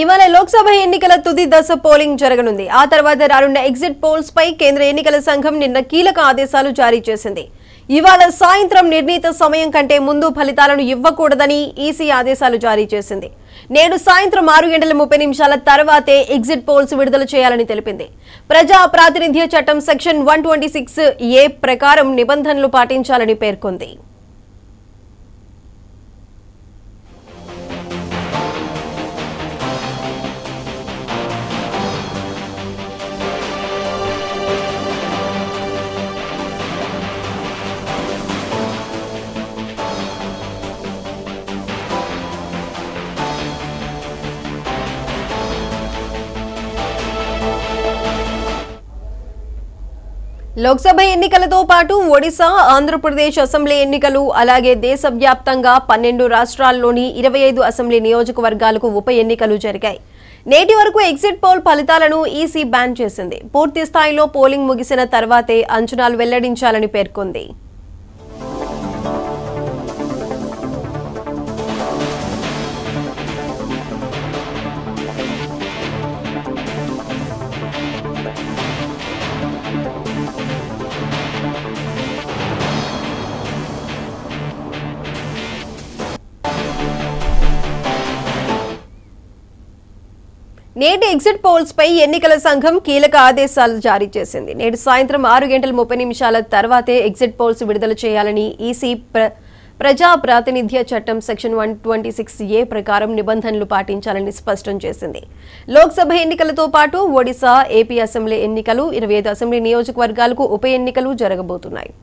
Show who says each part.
Speaker 1: ఇవాళ లోక్సభ ఎన్నికల తుది దశ పోలింగ్ జరగనుంది. ఆ తర్వాత రానున్న ఎగ్జిట్ పోల్స్ పై కేంద్ర ఎన్నికల సంఘం నిన్న కీలక ఆదేశాలు జారీ చేసింది. ఇవాళ సాయంత్రం నిర్ణీత సమయం కంటే ముందు ఫలితాలను ఇవ్వకూడదని ఈసీ ఆదేశాలు జారీ చేసింది. నేడు సాయంత్రం 6:30 తర్వాతే ఎగ్జిట్ పోల్స్ విడుదల చేయాలని తెలిపింది. ప్రజా ప్రాతినిధ్య చట్టం సెక్షన్ 126A ప్రకారం నిబంధనలు పాటించాలని పేర్కొంది. లోక్సభ ఎన్నికలతో పాటు ఒడిశా, ఆంధ్రప్రదేశ్ అసెంబ్లీ ఎన్నికలు, అలాగే దేశవ్యాప్తంగా 12 రాష్ట్రాల్లోని 25 అసెంబ్లీ నియోజకవర్గాలకు ఉప ఎన్నికలు జరిగాయి. నేటి వరకు ఎగ్జిట్ పోల్ ఫలితాలను ఈసీ బ్యాన్ చేసింది. పూర్తి స్థాయిలో పోలింగ్ ముగిసిన తర్వాతే అంచనాలు వెల్లడించాలని పేర్కొంది. నేటి ఎగ్జిట్ పోల్స్ పై ఎన్నికల సంఘం కీలక ఆదేశాలు జారీ చేసింది. నేడు సాయంత్రం 6:30 తర్వాతే ఎగ్జిట్ పోల్స్ విడుదల చేయాలని ఈసీ ప్రజా ప్రాతినిధ్య చట్టం సెక్షన్ 126A ప్రకారం నిబంధనలు పాటించాలని స్పష్టం చేసింది. లోక్సభ ఎన్నికలతో పాటు ఒడిశా, ఏపీ అసెంబ్లీ ఎన్నికలు, 25 అసెంబ్లీ నియోజకవర్గాలకు ఉప ఎన్నికలు జరగబోతున్నాయి.